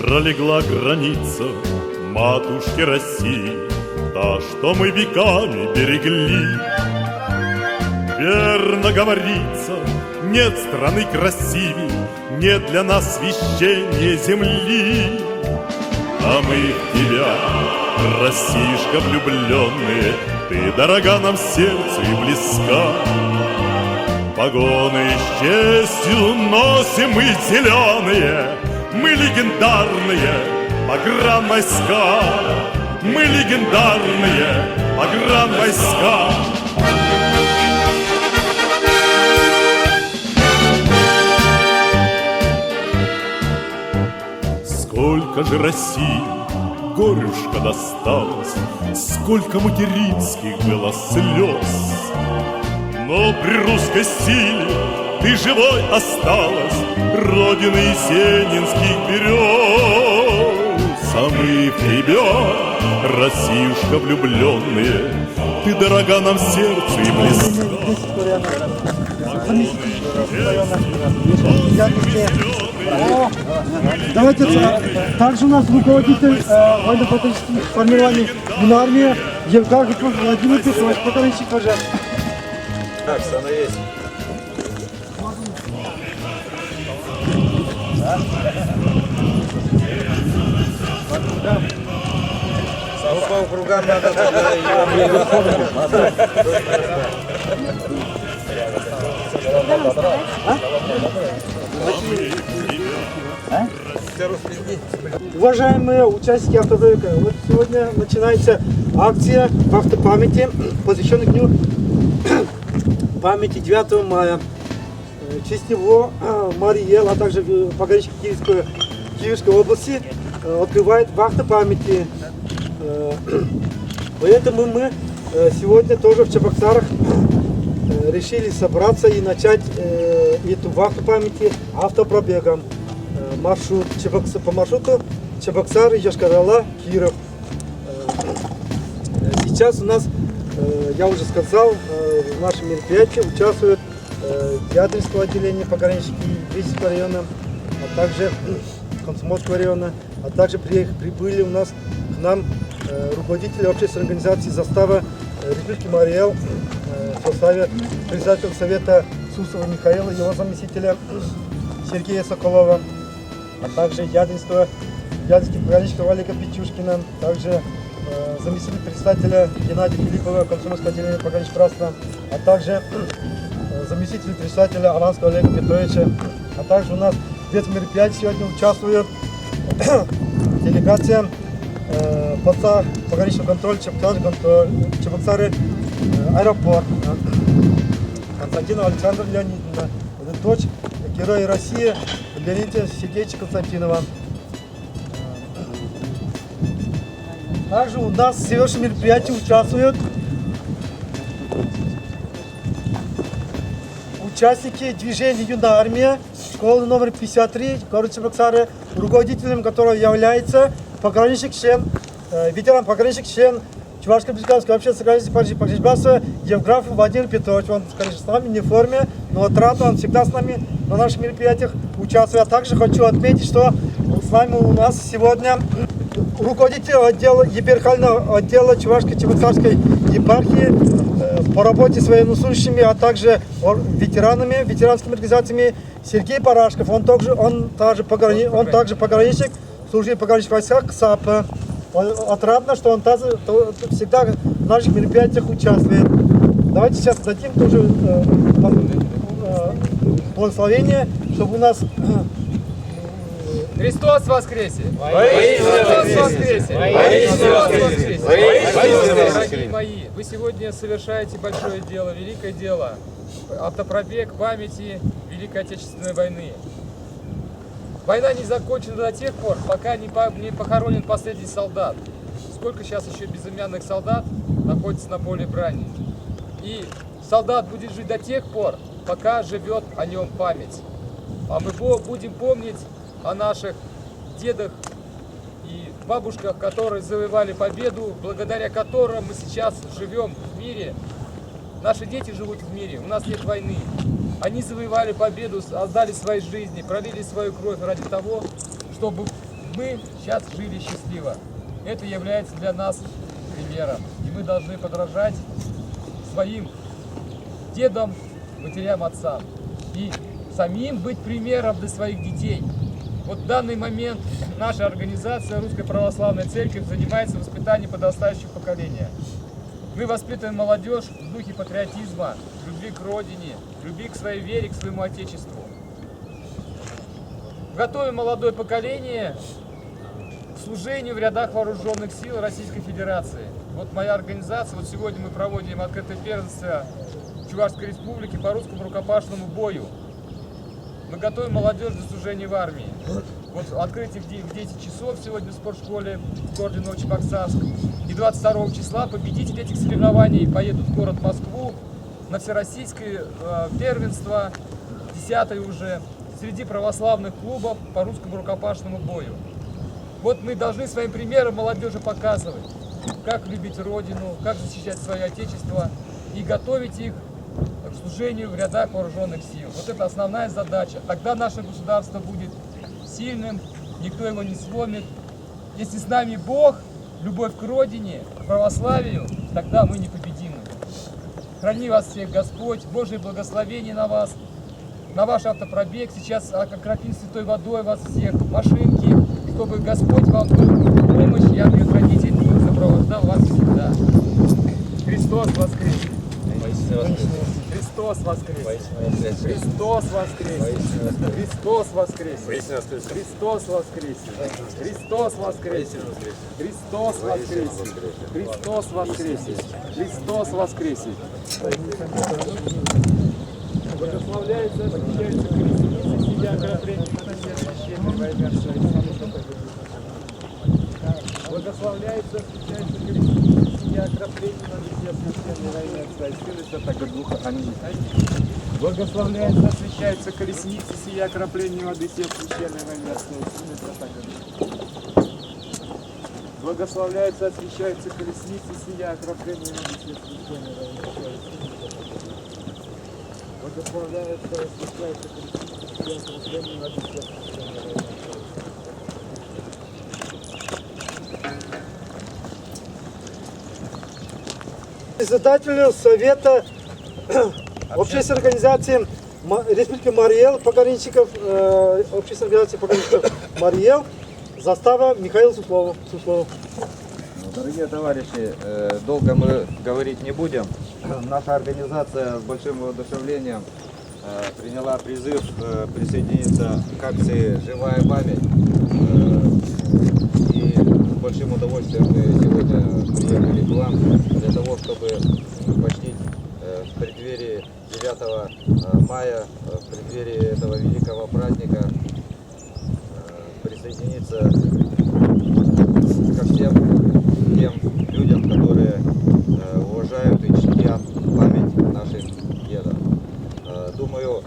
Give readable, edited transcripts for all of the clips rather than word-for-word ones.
пролегла граница матушки России, та, что мы веками берегли. Верно говорится, нет страны красивей, нет для нас священнее земли. А мы в тебя, Россишка влюбленные, ты дорога нам сердцу и близка. Погоны с честью носим мы зеленые, мы легендарные погранвойска, мы легендарные погранвойска. Сколько же России горюшка досталось, сколько материнских было слез. Но при русской силе ты живой осталась, родины есенинских берез. А мы в тебя, Россиюшка влюбленные, ты дорога нам сердцу и близка. Давайте, также у нас руководитель военно-патриотических формирований Юнармии Евграфов Владимир Петрович, пограничник, пожалуйста. Так, она есть. По округам надо. Уважаемые участники автопробега, вот сегодня начинается акция в автопамяти, посвященная Дню памяти 9 мая. В честь него Мариэл, а также пограничник Киевской области открывает в автопамяти. Поэтому мы сегодня тоже в Чебоксарах решили собраться и начать эту вахту памяти автопробегом. Маршрут по маршруту Чебоксары, Йошкар-Ола, Киров. Сейчас у нас, я уже сказал, в нашем мероприятии участвуют Ядринского отделения пограничники Весельского района, а также Комсомольского района, а также прибыли у нас к нам руководители общественной организации «Застава» Республики Мариэл в составе председателя совета Сусова Михаила, его заместителя Сергея Соколова, а также Ядринский пограничного Олега Петюшкина, также заместитель председателя Геннадия Филиппова, Комсомольского отделения пограничного, а также заместитель председателя Аланского Олега Петровича, а также у нас в этом мероприятии сегодня участвует делегация поста пограничного контроля Чебоксары аэропорт Константина Александра Леонидовна, дочь героя России Леонида Сергеевича Константинова. Также у нас в сегодняшнем мероприятии участвуют участники движения «Юная армия», школы номер 53, город Чебоксары, руководителем которого является пограничник член, ветеран пограничник член Чувашской республиканской общественной организации пограничного Евграфов Владимир Петрович. Он, конечно, с нами не в форме, но вот рад, он всегда с нами на наших мероприятиях участвует. А также хочу отметить, что с нами у нас сегодня руководитель отдела епархиального отдела Чувашско-Чебоксарской епархии по работе с военнослужащими, а также ветеранами, ветеранскими организациями Сергей Парашков. Он также пограничник, служит в пограничных войсках САП. Отрадно, что он всегда в наших мероприятиях участвует. Давайте сейчас дадим тоже благословение, чтобы у нас... Христос воскресе! Христос воскресе! Дорогие мои, вы сегодня совершаете большое дело, великое дело. Автопробег памяти Великой Отечественной войны. Война не закончена до тех пор, пока не похоронен последний солдат. Сколько сейчас еще безымянных солдат находится на поле брани. И солдат будет жить до тех пор, пока живет о нем память. А мы будем помнить о наших дедах и бабушках, которые завоевали победу, благодаря которым мы сейчас живем в мире. Наши дети живут в мире, у нас нет войны. Они завоевали победу, отдали свои жизни, пролили свою кровь ради того, чтобы мы сейчас жили счастливо. Это является для нас примером. И мы должны подражать своим дедам, матерям, отцам. И самим быть примером для своих детей. Вот в данный момент наша организация Русская Православная Церковь занимается воспитанием подрастающего поколения. Мы воспитываем молодежь в духе патриотизма, любви к родине, любви к своей вере, к своему Отечеству. Готовим молодое поколение к служению в рядах вооруженных сил Российской Федерации. Вот моя организация, вот сегодня мы проводим открытое первенство Чувашской Республики по русскому рукопашному бою. Мы готовим молодежь для служения в армии. Вот открытие в 10 часов сегодня в спортшколе в городе Новочебоксарск. И 22 числа победители этих соревнований поедут в город Москву на всероссийское первенство, 10-е уже, среди православных клубов по русскому рукопашному бою. Вот мы должны своим примером молодежи показывать, как любить Родину, как защищать свое Отечество и готовить их к служению в рядах вооруженных сил. Вот это основная задача. Тогда наше государство будет сильным, никто его не сломит. Если с нами Бог, любовь к Родине, к православию, тогда мы непобедимы. Храни вас всех Господь, Божье благословение на вас, на ваш автопробег. Сейчас окропим святой водой вас всех, машинки, чтобы Господь вам был в помощь, и ангел-хранитель сопровождал вас всегда. Христос воскресе! Христос воскресе! Христос воскресе! Христос воскресе! Христос воскресе! Христос воскресе! Христос воскресе! Христос воскресе! Христос воскресе! Благословляется, освящается колесница, сия окропление на все священное во имя Отца и Сына и Святого Духа. Благословляется, освящается колесница, сия окропление на все священное во имя Отца и Сына и Святого Духа. Аминь. Благословляется, освящается колесница, сия окропление воды все священное во имя Отца и Сына и Святого Духа. Благословляется, освящается колесница, сия окропление воды все священное во имя Отца и Сына и Святого Духа. Благословляется, освящается колесница, сия окропление воды все священное во имя Отца. Председателю Совета общественной организации Республики Марий-Эл, пограничников, общественной организации пограничников Марий-Эл, Застава Михаил Суслову. Дорогие товарищи, долго мы говорить не будем. Наша организация с большим воодушевлением приняла призыв присоединиться к акции «Живая память». И с большим удовольствием мы сегодня приехали к вам для того, чтобы почтить в преддверии 9 мая, в преддверии этого великого праздника, присоединиться ко всем тем людям, которые уважают и чтят память наших дедов. Думаю,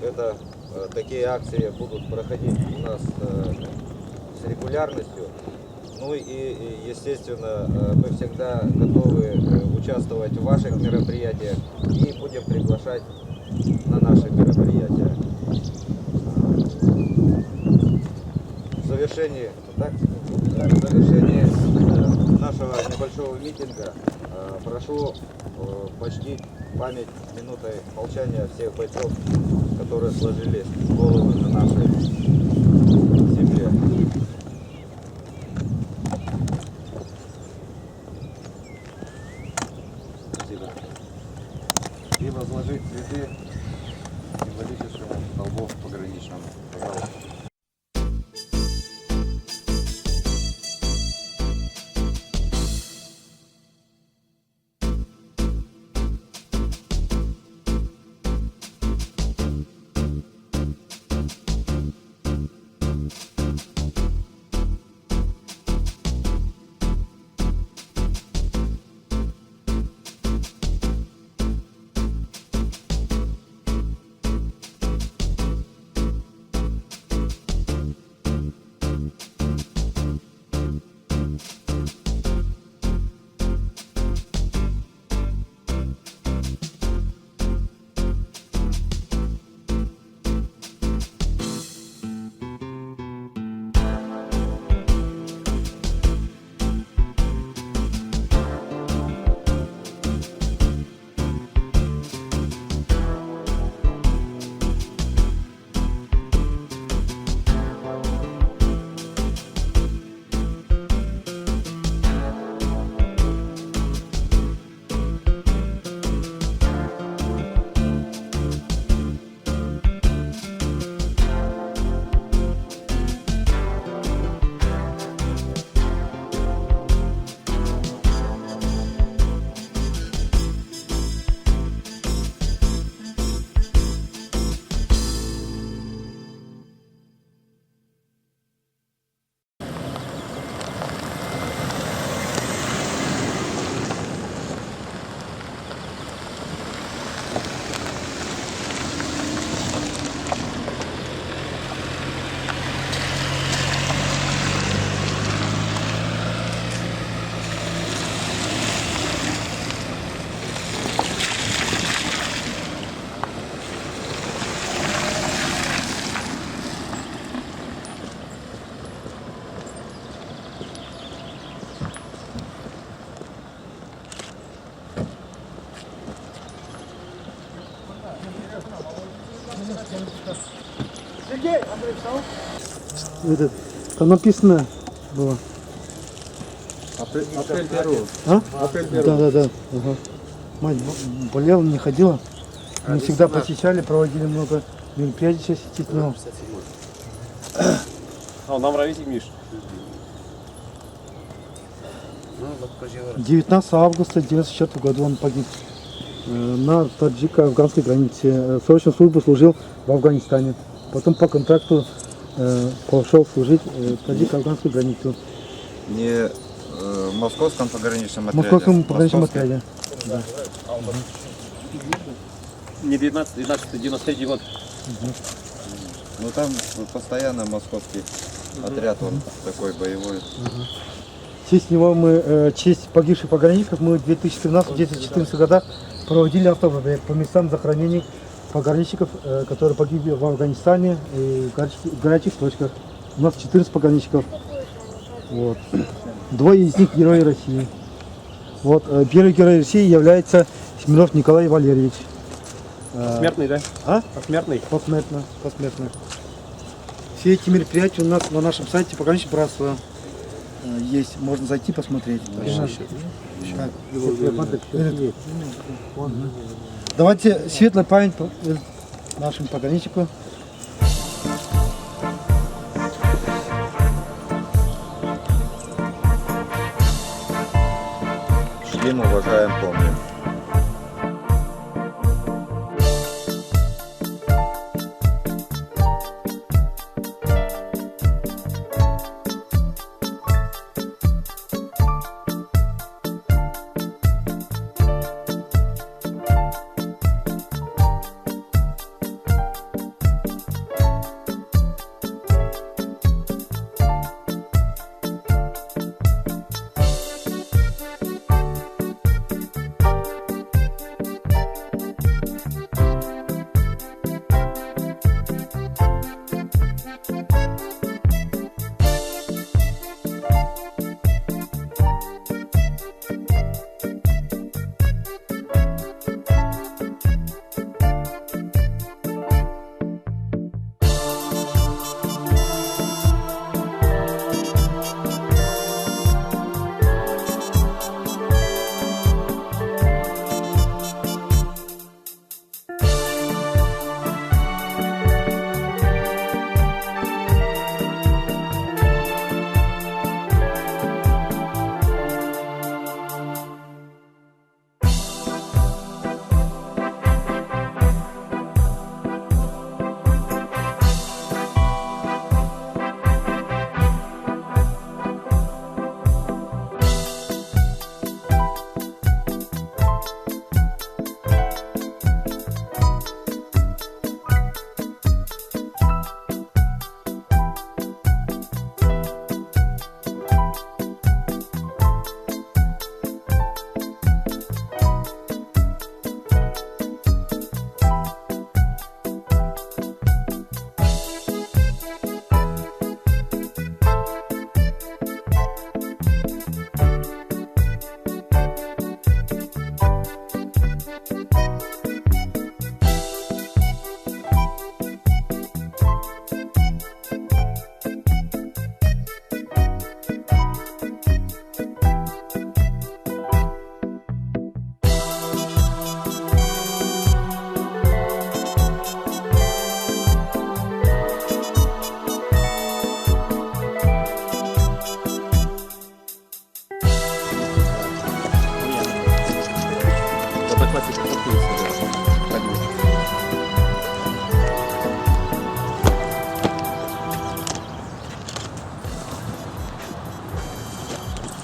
такие акции будут проходить у нас с регулярностью. Ну и, естественно, мы всегда готовы участвовать в ваших мероприятиях и будем приглашать на наши мероприятия. В завершении нашего небольшого митинга прошу почтить память минутой молчания всех бойцов, которые сложили головы на нашей земле. Спасибо. И возложить цветы символическому столбу пограничному. Пожалуйста. Этот, там написано было. Апрель Перу. А? Апрель Перу. Да. Ага. Мать болела, не ходила. Мы всегда посещали, проводили много мероприятий, сейчас стеснил. Нам ровесник Миш. 19 августа 1994 года он погиб на таджико-афганской границе. Срочную службу служил в Афганистане. Потом по контракту пошел служить в таджико-афганскую границу. Не в московском пограничном В отряде. московском пограничном отряде. Да. Не 19-93 год. Ну там постоянно московский отряд, он такой боевой. В честь него мы, честь погибших пограничников, мы в 2013-2014 годах проводили автопробег по местам захоронений пограничников, которые погибли в Афганистане и в горячих точках. У нас 14 пограничников. Вот. Двое из них герои России. Вот. Первый герой России является Семенов Николай Валерьевич. Посмертный, да? А? Посмертный. Посмертно. Все эти мероприятия у нас на нашем сайте Пограничное братство есть. Можно зайти посмотреть. Так, давайте светлая память нашим пограничнику. Шли, уважаем, помним.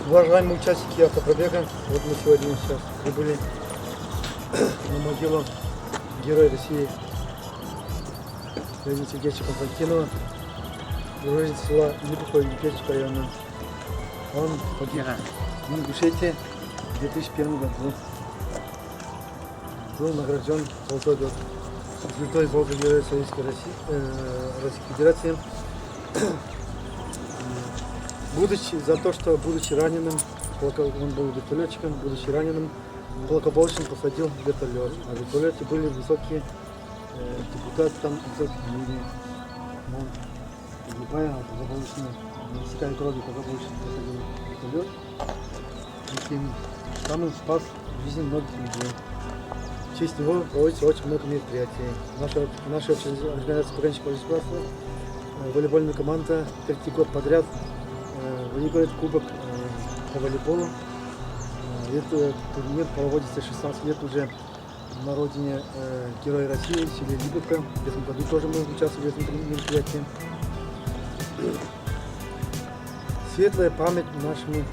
Уважаемые участники автопробега, вот мы сегодня сейчас прибыли на могилу Героя России Леонида Сергеевича Константинова, уроженец села Липухова Липецкого района. Он погиб в Ингушетии в 2001 году. Был награжден Золотой год. Звездой Золотого Героя Советской Российской Федерации. За то, что, будучи раненым, он был вертолетчиком, будучи раненым, благополучно посадил вертолет. А в вертолете были высокие депутаты, там высокие люди. МОН погибая от заболоченной, истекая кровью по заболоченной посадил вертолет. Таким самым спас жизнь многих людей. В честь него проводится очень много мероприятий. Наша общественная организация пограничного государства, волейбольная команда, третий год подряд выигрывает кубок по волейболу. Этот турнир проводится 16 лет уже на родине Героя России, в селе Липовка. В этом году тоже мы участвовали в этом мероприятии. Светлая память нашему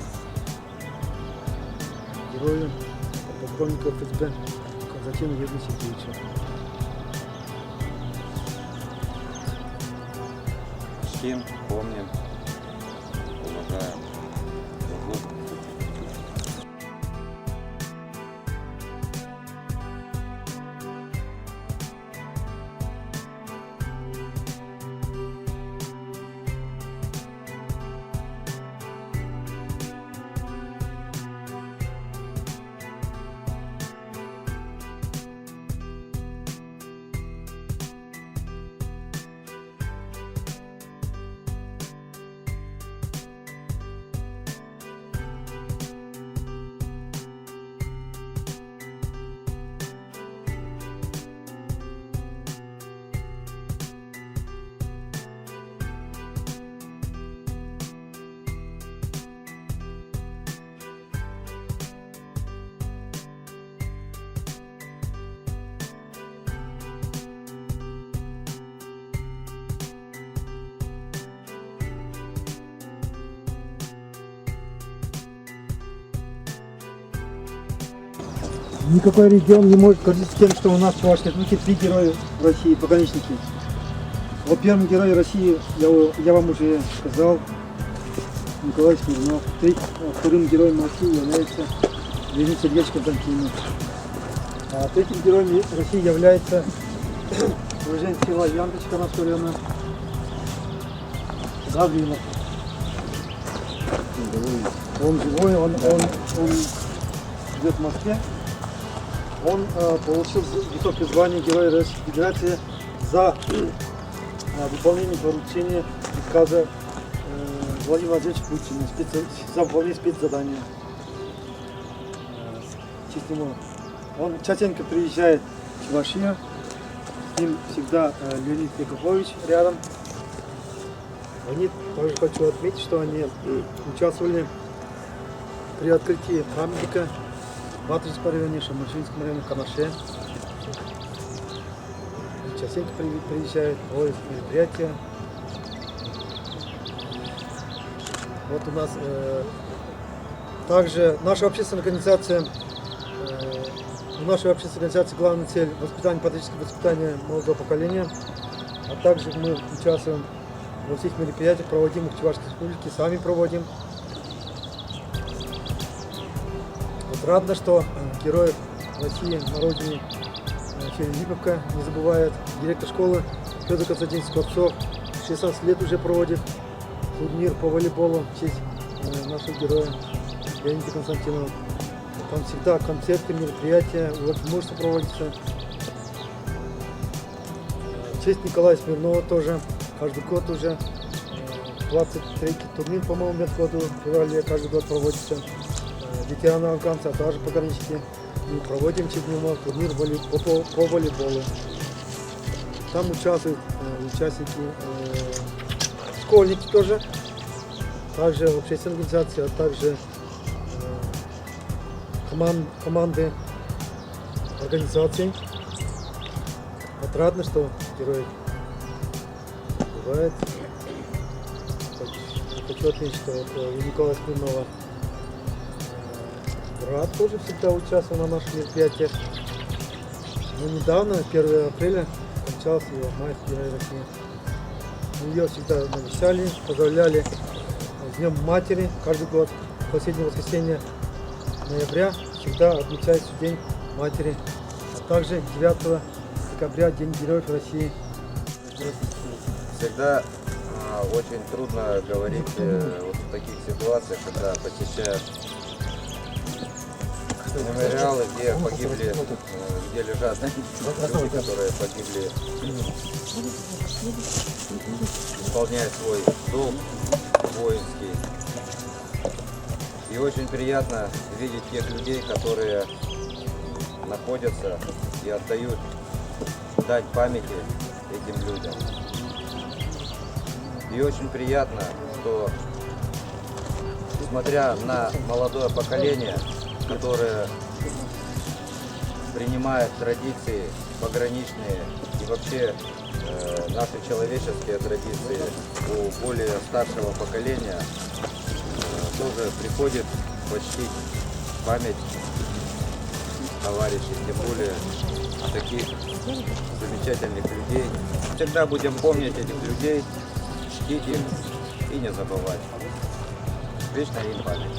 герою, полковнику ФСБ Константину Юрию Сергеевичу. Чтим, помним, уважаем. Никакой регион не может гордиться тем, что у нас в Чувашской Республике 3 героя России, пограничники. Вот первым героем России я вам уже сказал, Николай Смирнов. Вторым героем России является Леонид Сергеевич Константинов. А третьим героем России является уроженец села Янточка Каменского района Гаврилов. Он живой, он живет в Москве. Он получил высокое звание Героя Российской Федерации за выполнение поручения приказа Владимира Владимировича Путина, за выполнение спецзадания. Он частенько приезжает в Чувашию, с ним всегда Леонид Яковлевич рядом. Они, также хочу отметить, что они участвовали при открытии памятника в Батыревском районе, Шамашинском районе, Канаше. Частенько приезжают, проводят мероприятия. Вот у нас также наша общественная организация, у нашей общественной организации главная цель воспитание, патриотическое воспитание молодого поколения, а также мы участвуем во всех мероприятиях, проводимых в Чувашской Республике, сами проводим. Вот радостно, что героев России на родине Липовка не забывает. Директор школы Федор Константинович Скворцов 16 лет уже проводит турнир по волейболу в честь нашего героя Леонида Константинова. Там всегда концерты, мероприятия, мужество проводится. В честь Николая Смирнова тоже каждый год уже 23-й турнир, по-моему, в этом году, в феврале каждый год проводится. Ветераны афганцы, а также пограничники. Мы проводим ежедневно турнир по волейболу. Там участвуют участники, школьники тоже, также общественные организации, а также команды организаций. Отрадно, что герои бывает. Хочу отметить, что у Николая Смирнова брат тоже всегда участвовал на наших мероприятиях. Но недавно, 1 апреля, кончался его мать, Героя России. Ее всегда навещали, поздравляли с Днем Матери. Каждый год, последнее воскресенье ноября, всегда отмечается День Матери. А также 9 декабря День Героев России. Всегда очень трудно говорить вот в таких ситуациях, когда посещают мемориалы, где погибли, где лежат люди, которые погибли, исполняя свой долг воинский. И очень приятно видеть тех людей, которые находятся и отдают дань памяти этим людям. И очень приятно, что, несмотря на молодое поколение, которое принимает традиции пограничные и вообще наши человеческие традиции у более старшего поколения, тоже приходит почтить память товарищей, тем более таких замечательных людей. Всегда будем помнить этих людей, чтить их и не забывать. Вечная им память.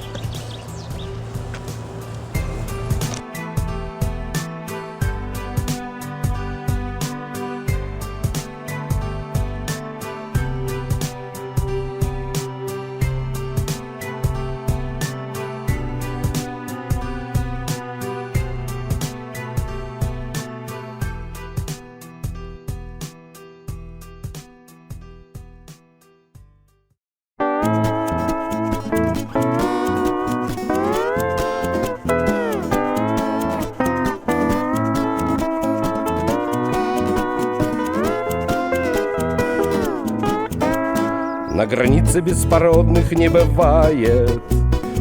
На границе беспородных не бывает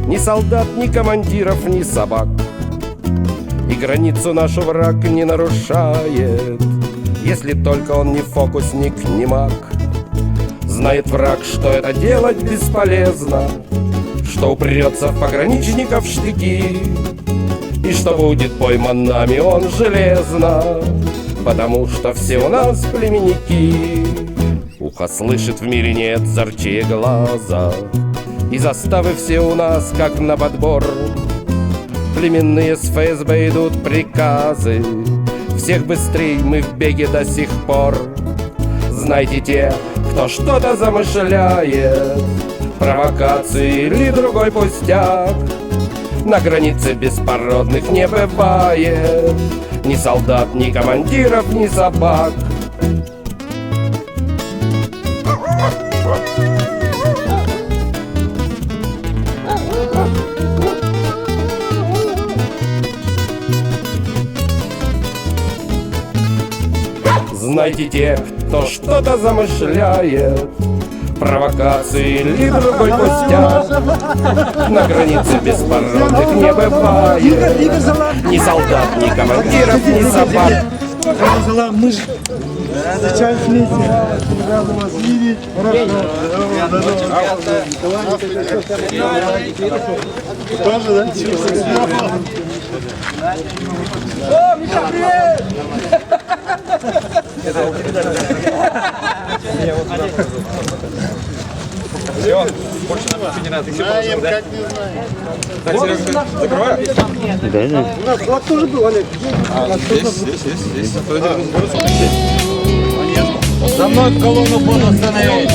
ни солдат, ни командиров, ни собак. И границу нашу враг не нарушает, если только он не фокусник, не маг. Знает враг, что это делать бесполезно, что упрется в пограничников штыки, и что будет пойман нами он железно, потому что все у нас племенники. Ухо слышит, в мире нет зорчее глаза, и заставы все у нас как на подбор. Племенные с ФСБ идут приказы, всех быстрей мы в беге до сих пор. Знайте те, кто что-то замышляет, провокации или другой пустяк, на границе беспородных не бывает ни солдат, ни командиров, ни собак. Знайте те, кто что-то замышляет, провокации или другой пустяк, на границе беспородных не бывает ни солдат, ни командиров, ни собак. Мы же встречались вместе. Рада вас видеть. Тоже, да? О, Миша, привет! Все, больше нам не надо. Знаем, как не знаем. Закрываю? У нас вот тоже был, Олег. Здесь. За мной в колонну буду остановить.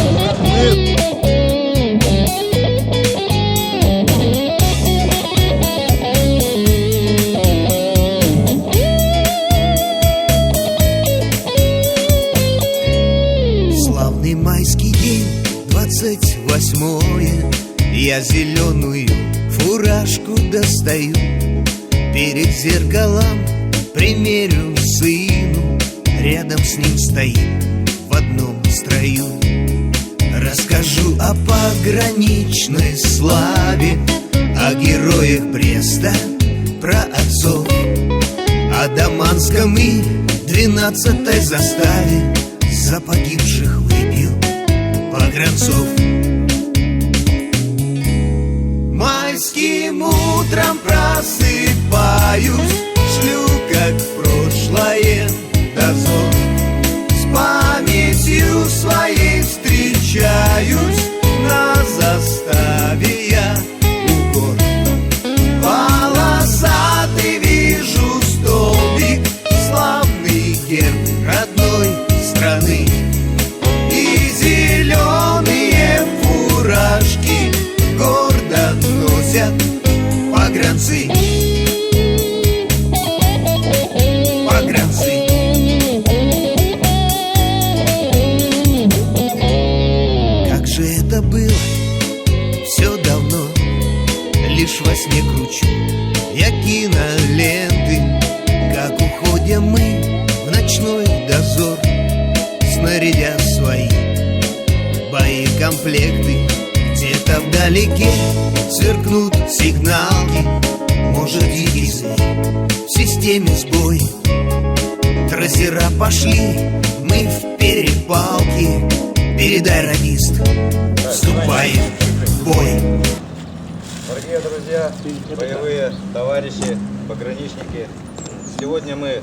Славный майский день, 28-е, я зеленую фуражку достаю, перед зеркалом примерю сыну, рядом с ним стоит в одном строю. Расскажу о пограничной славе, о героях Бреста, про отцов, о Даманском и 12-й заставе, за погибших выпил погранцов. Майским утром просыпаюсь, шлю, как в прошлое, дозор. С памятью своей встречаюсь, на заставе я у гор. Полосатый вижу столбик, славный герб родной страны, и зеленые фуражки гордо носят погранцы. лишь во сне кручу я киноленты, как уходим мы в ночной дозор, снарядя свои боекомплекты. Где-то вдалеке сверкнут сигналки, может дикий зверь в системе сбой. Трассера пошли, мы в перепалке, передай, радист, вступаем в бой. Дорогие друзья, боевые товарищи, пограничники, сегодня мы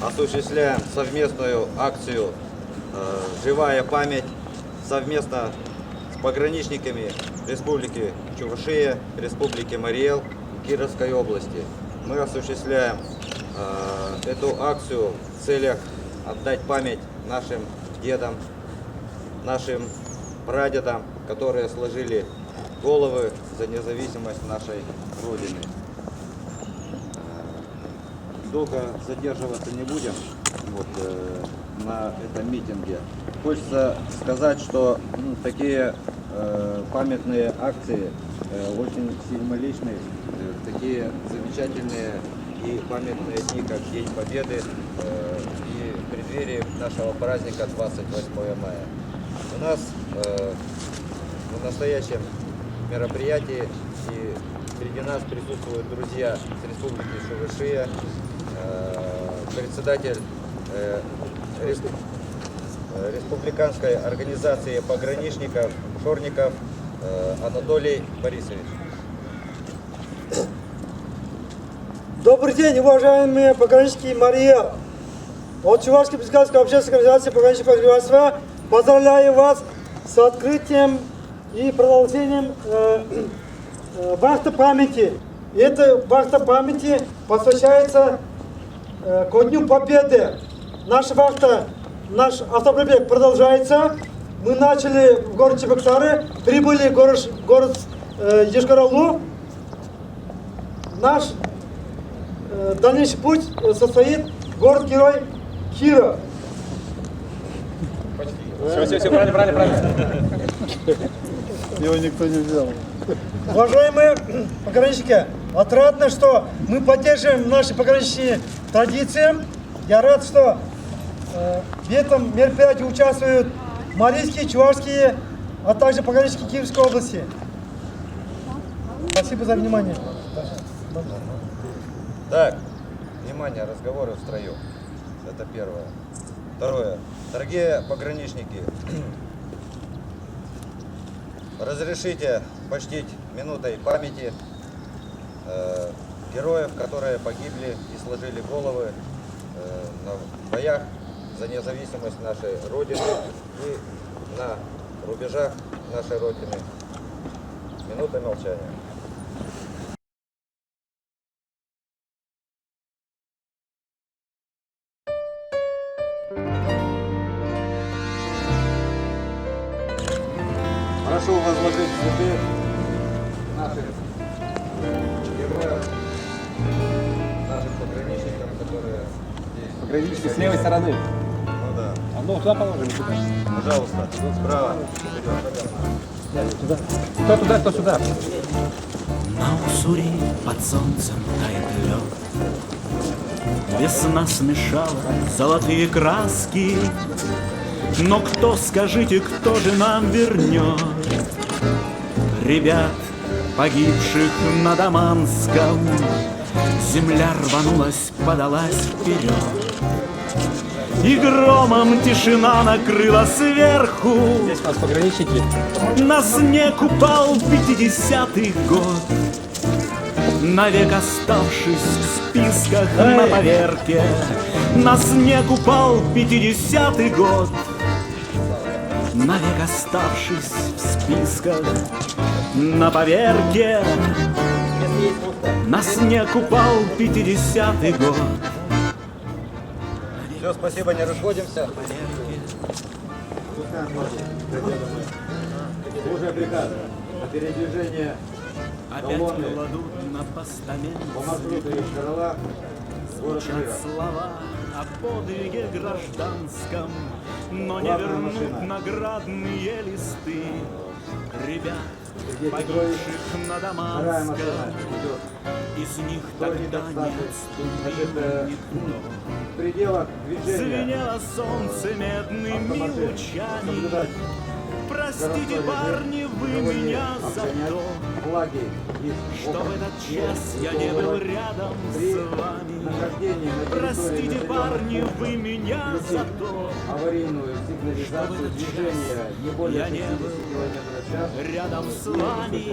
осуществляем совместную акцию «Живая память» совместно с пограничниками Республики Чувашия, Республики Марий-Эл, Кировской области. Мы осуществляем эту акцию в целях отдать память нашим дедам, нашим прадедам, которые сложили головы за независимость нашей Родины. Долго задерживаться не будем на этом митинге. Хочется сказать, что такие памятные акции очень символичны, такие замечательные и памятные дни, как День Победы и в преддверии нашего праздника 28 мая. У нас в настоящем мероприятии и среди нас присутствуют друзья с Республики Чувашия, председатель Республиканской организации пограничников Шорников Анатолий Борисович. Добрый день, уважаемые пограничники Марий-Эл. От Чувашской республиканской общественной организации пограничного погребальства поздравляю вас с открытием и продолжением вахты памяти. И эта вахта памяти посвящается ко Дню Победы. Наша вахта, наш автопробег продолжается. Мы начали в город Чебоксары, прибыли в город Йошкар-Олу. Наш дальнейший путь состоит в город-герой Киров. Все, правильно. Его никто не взял. Уважаемые пограничники, отрадно, что мы поддерживаем наши пограничные традиции. Я рад, что в этом мероприятии участвуют марийские, чувашские, а также пограничники Киевской области. Спасибо за внимание. Так, внимание, разговоры в строю. Это первое. Второе. Дорогие пограничники, разрешите почтить минутой памяти героев, которые погибли и сложили головы на боях за независимость нашей Родины и на рубежах нашей Родины. Минута молчания. Прошу возложить цветы наших героев, нашим пограничникам, которые здесь. Пограничники с левой стороны. Ну да. А ну туда положим. Пожалуйста, справа. Кто туда, кто сюда. На Уссури под солнцем тает лед. Весна смешала золотые краски. Но кто, скажите, кто же нам вернет ребят, погибших на Даманском? Земля рванулась, подалась вперед, и громом тишина накрыла сверху. Здесь у нас пограничники. На снег упал 50-й год, навек оставшись в списках на поверке. На снег упал 50-й год, навек оставшись в списках на поверке. На снег упал 50-й год. Все, спасибо, не расходимся. Уже приказ о передвижении Опять колонны кладут на постамент. по маршруту Йошкар-Ола, город Звучат Киров. слова о подвиге гражданском, но не Главная вернут машина. наградные листы. ребят, Сергей Петрович, погибших на вторая машина Даманском. идет. Из них Вторник тогда не остаток. Значит, отступил никто. в пределах движения Звенело солнце медными автомашин лучами. соблюдать Простите, городской парни, режим, вы никого не меня за обгонять. то, Флаги из что в окон этот не час я не был высовывать. рядом При с вами. нахождении на территории Простите, населенных парни, пунктов вы меня за включить то, аварийную сигнализацию движения не более я 60 не был км в час. рядом с вами.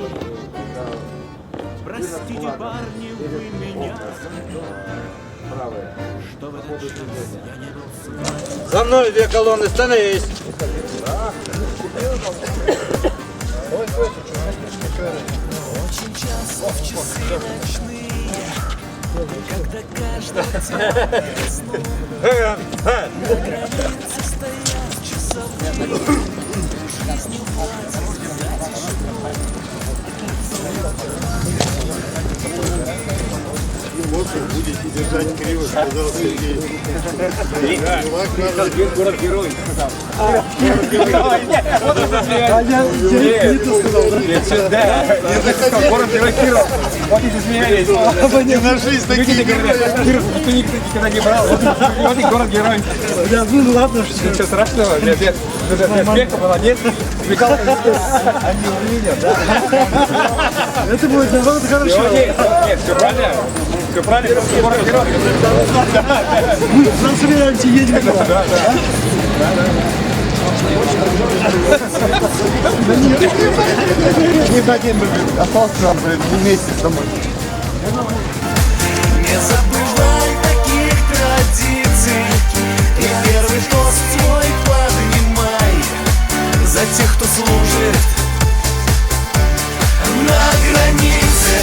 Простите, парни, вы меня за то, Правая. что в этот час я не был с вами. За мной две колонны, становись! Очень часто в часы ночные, когда каждый тебя снова на границе стоят часовые, жизнью платят за тишину. Будете держать криво, сказал Сергей. Город-герой. Город-герой Киров. Вот и засмеялись. Не нашлись такие Киров никто никогда не брал. Вот и город-герой. Ну ладно, что. Ничего страшного. Нет, успеха, молодец. Смекал. Они увидят, да? Это будет наоборот хорошо. Нет, все правильно. Все правильно, город-герой. Мы собираемся, едем. Не хотим бы остался нам вместе с тобой. Не забывай таких традиций, и первый тост свой поднимай за тех, кто служит на границе.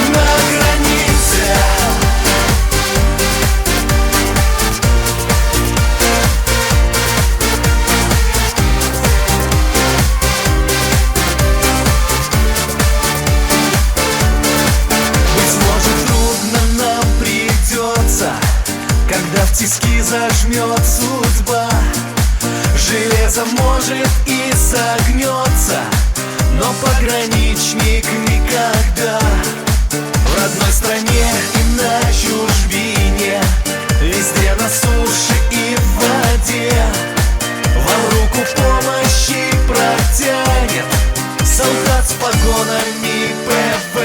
На границе. Быть может, трудно нам придется, когда в тиски зажмет судьба. Железо может и согнется, но пограничник никогда. В родной стране и на чужбине, везде на суше и в воде, вам руку помощи протянет солдат с погонами ПВ.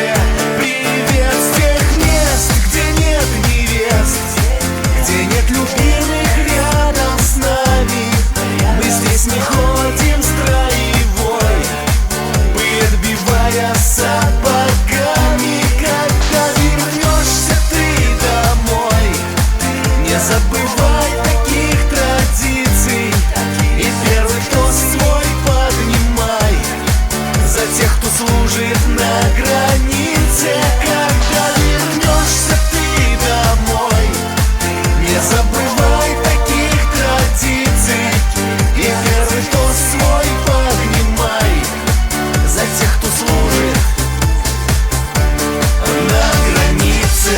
Привет с тех мест, где нет невест, где нет любимых рядом с нами. Мы здесь не ходим строевой, пыль отбивая сапогами. Когда вернешься ты домой, не забывай таких традиций, и первый тост свой поднимай за тех, кто служит на границе. Когда вернешься ты домой, не забывай таких традиций, и первый тост свой поднимай за тех, кто служит на границе.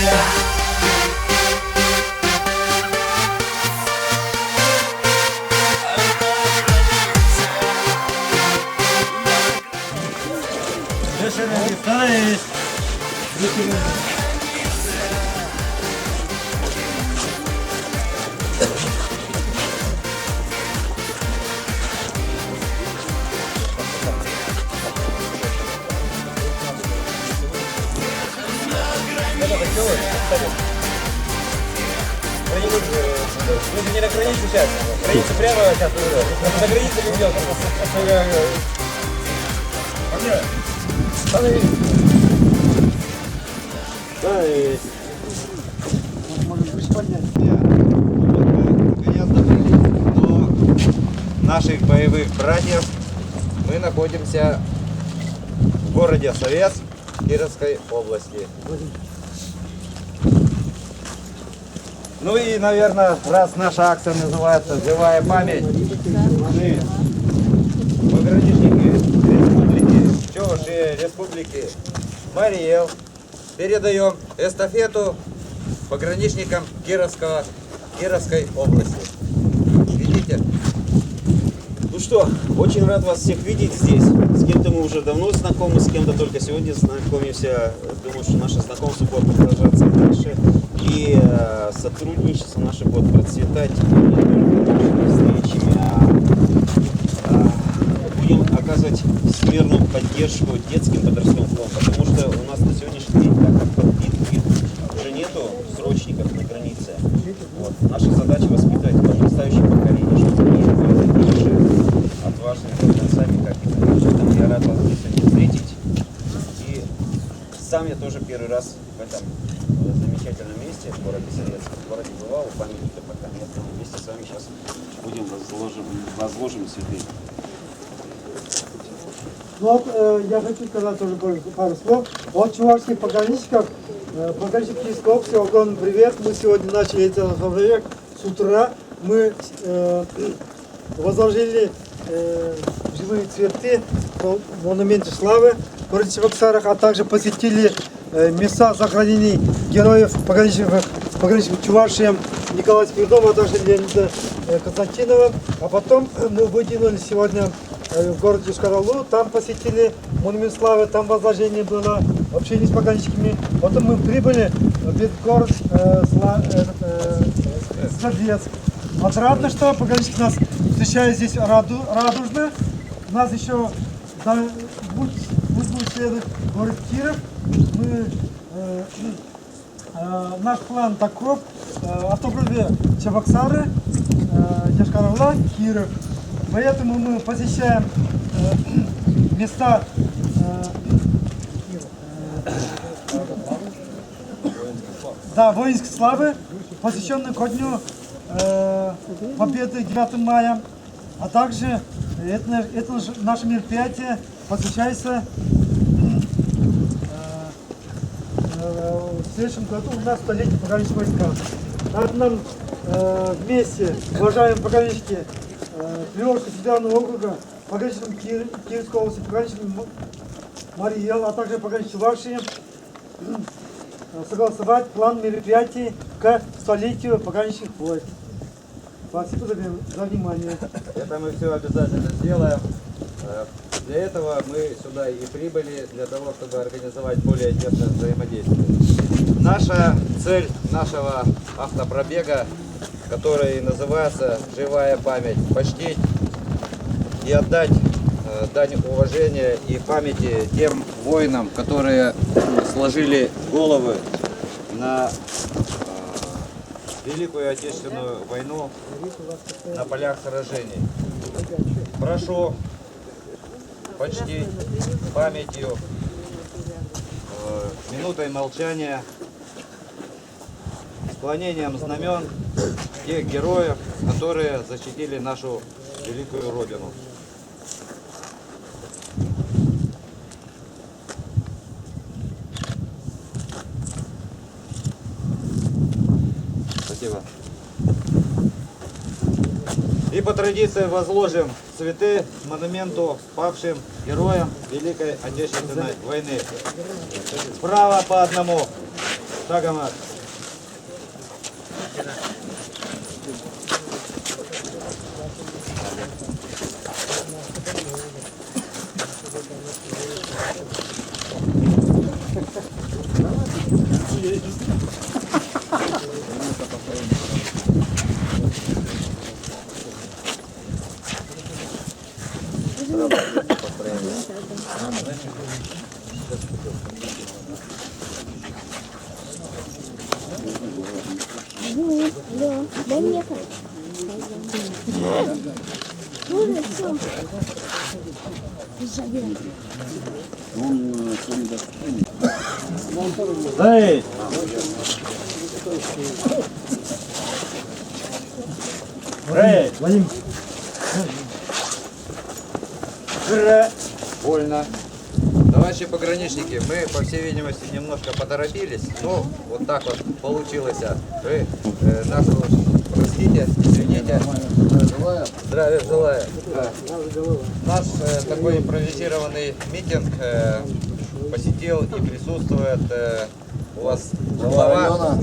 Становись! Вы не на границе сейчас. Граница прямо сейчас. На границе не идет. Наконец добрались до наших боевых братьев. Мы находимся в городе Советск Кировской области. Ну и, наверное, раз наша акция называется «Живая память», мы пограничники республики Чуваши нашей республики Марий Эл передаем эстафету пограничникам Кировской области. Видите? Ну что, очень рад вас всех видеть здесь. С кем-то мы уже давно знакомы, с кем-то только сегодня знакомимся. Думаю, что наше знакомство будет продолжаться и дальше. И сотрудничество наше будет процветать не только нашими встречами, будем оказывать всемирную поддержку детским подростковым фондам, потому что у нас на сегодняшний день, так как подпитки уже нету срочников на границе, вот, наша задача воспитать подрастающее поколение, чтобы они были такими же отважными бойцами, как и мы. Поэтому я рад вас здесь сегодня встретить. И сам я тоже первый раз в этом замечательном месте, в городе Советском, в городе бывал, у памятника Покометного. Вместе с вами сейчас будем возложим цветы. Ну вот, я хочу сказать тоже пару слов. От чувашских пограничников, пограничник Киевской области, огромный привет. Мы сегодня начали этот проект с утра. Мы возложили живые цветы в монументе славы в городе Чебоксарах, а также посетили места захоронений героев пограничников Чувашии Николая Спиридонова, а также Леонида Константинова. А потом мы выдвинулись сегодня в городе Йошкар-Олу, там посетили монумент славы, там возложение было, общение с пограничниками. Потом мы прибыли в город Советск. Отрадно, что пограничники нас встречают здесь радужно. У нас еще будет следовать город Киров. Наш план таков: автографы Чебоксары, Йошкар-Ола, Киров. Поэтому мы посещаем места воинской славы, посвященные ко дню Победы 9 мая. А также это наше мероприятие посвящается в следующем году у нас столетие пограничных войска. Надо нам вместе, уважаемые пограничники Приволжского федерального округа, пограничникам Киевской области, пограничникам Марий Эл, а также пограничникам Чувашии, согласовать план мероприятий к столетию пограничных войск. Спасибо за внимание. Это мы все обязательно сделаем. Для этого мы сюда и прибыли, для того, чтобы организовать более тесное взаимодействие. Наша цель нашего автопробега, который называется «Живая память», почтить и отдать дань уважения и памяти тем воинам, которые сложили головы на Великую Отечественную войну на полях сражений. Прошу почтить памятью, минутой молчания, склонением знамен тех героев, которые защитили нашу великую Родину. Спасибо. И по традиции возложим цветы к монументу павшим героям Великой Отечественной войны. Справа по одному. Шагом. Дай мне Эй! Эй! Вадим. Больно. Товарищи пограничники, мы, по всей видимости, немножко поторопились. Ну, вот так вот получилось. Вы нашу Простите, извините. Здравия желаю. Наш такой импровизированный митинг посетил и присутствует у вас глава.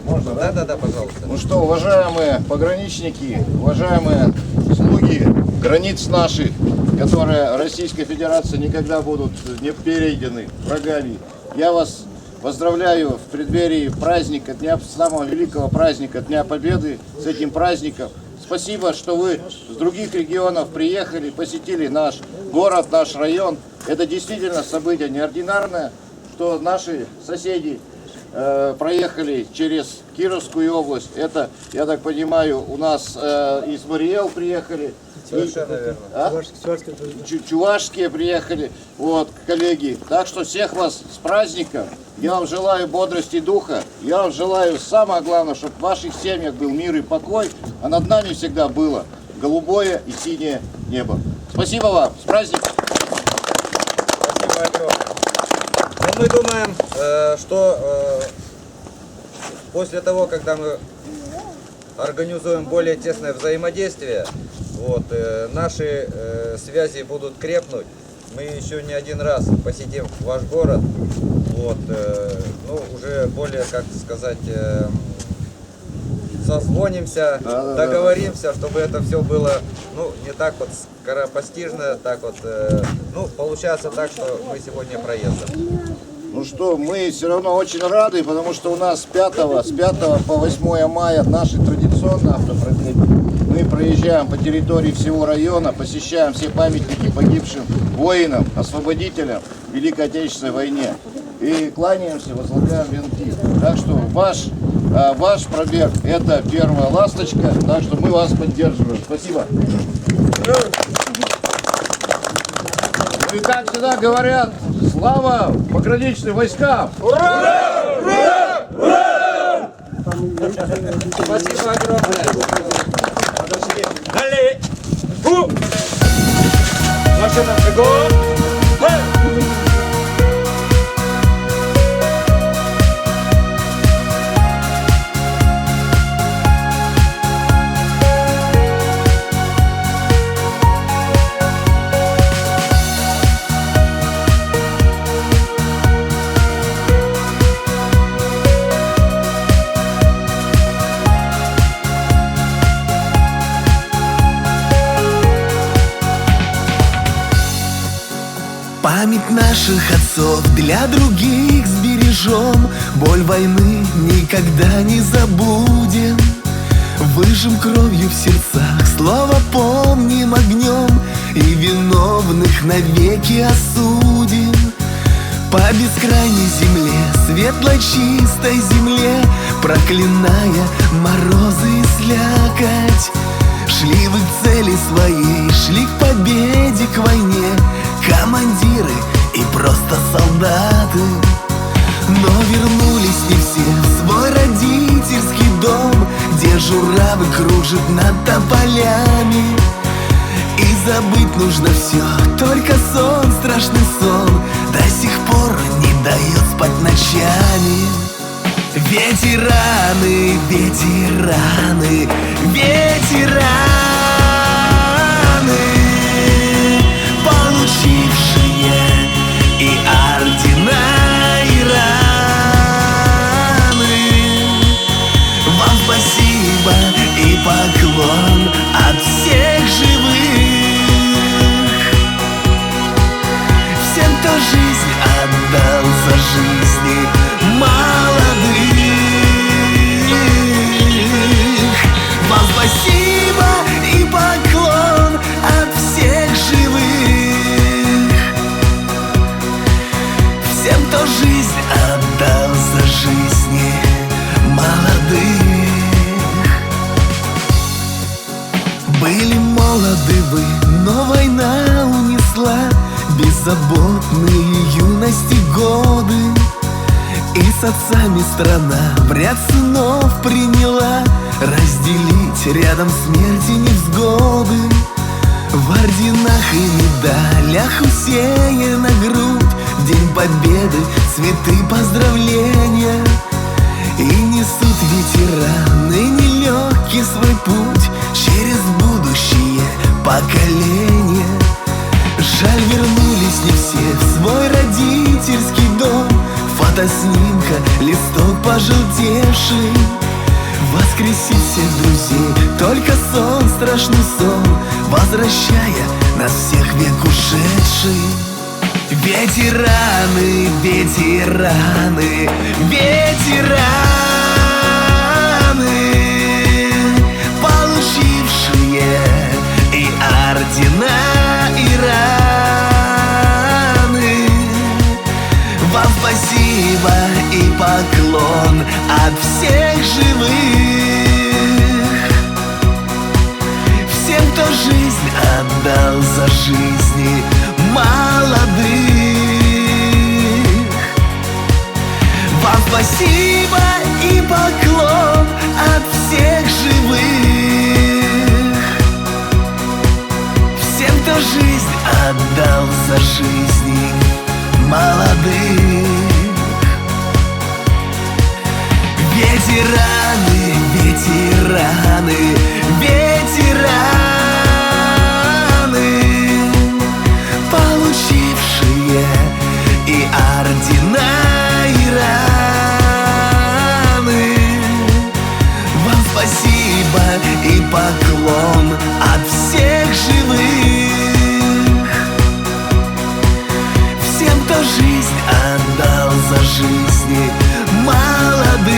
Можно, да? Да, пожалуйста. Ну что, уважаемые пограничники, уважаемые слуги границ наших, которые Российской Федерации никогда будут не перейдены врагами, я вас поздравляю в преддверии праздника, самого великого праздника, Дня Победы, с этим праздником. Спасибо, что вы с других регионов приехали, посетили наш город, наш район. Это действительно событие неординарное, что наши соседи проехали через Кировскую область. Это, я так понимаю, у нас из Мариэл приехали. Совершенно верно. Чувашские приехали, вот, коллеги. Так что всех вас с праздником. Я вам желаю бодрости духа. Я вам желаю, самое главное, чтобы в ваших семьях был мир и покой, а над нами всегда было голубое и синее небо. Спасибо вам. С праздником. Спасибо огромное. Но мы думаем, что после того, когда мы организуем более тесное взаимодействие, вот, наши связи будут крепнуть. Мы еще не один раз посетим ваш город, вот, ну, уже более, как сказать, созвонимся, договоримся, чтобы это все было, ну, не так вот скоропостижно, так вот, ну, получается так, что мы сегодня проездом. Ну что, мы все равно очень рады, потому что у нас с 5 по 8 мая наши традиционные автопробеги. Мы проезжаем по территории всего района, посещаем все памятники погибшим воинам, освободителям в Великой Отечественной войне. И кланяемся, возлагаем венки. Так что ваш пробег – это первая ласточка, так что мы вас поддерживаем. Спасибо. Ну и как всегда говорят, слава пограничным войскам! Ура! Ура! Ура! Спасибо огромное! Далее! Машина бегом! Память наших отцов для других сбережем. Боль войны никогда не забудем. Выжжем кровью в сердцах, слово помним огнем. И виновных навеки осудим. По бескрайней земле, светлой чистой земле, проклиная морозы и слякоть, шли вы к цели своей, шли к победе, к войне, командиры и просто солдаты. Но вернулись не все в свой родительский дом, где журавль кружит над тополями. И забыть нужно все, только сон, страшный сон, до сих пор не дает спать ночами. Ветераны, ветераны, ветераны, получившие и ордена, и раны. Вам спасибо и поклон от всех живых, всем, кто жизнь отдал за жизни молодых. Вам спасибо и поклон от всех живых, всем, кто жизнь отдал за жизни молодых. Были молоды вы, но война унесла беззаботные юности годы. И с отцами страна в ряд сынов приняла, разделить рядом смерти невзгоды. В орденах и медалях усеяна грудь, в День Победы цветы поздравления. И несут ветераны нелегкий свой путь через будущее поколения. Жаль, вернулись не все в свой родительский дом. Фотоснимка, листок пожелтевший, воскресить всех друзей, только сон, страшный сон, возвращая нас всех век ушедший. Ветераны, ветераны, ветераны, получившие и ордена, и раны. Вам спасибо и поклон от всех живых, всем, кто жизнь отдал за жизни молодых. Вам спасибо и поклон от всех живых, всем, кто жизнь отдал за жизни молодых. Ветераны, ветераны, ветераны, получившие и ордена, и раны. Вам спасибо и поклон от всех живых, всем, кто жизнь отдал за жизни молодых.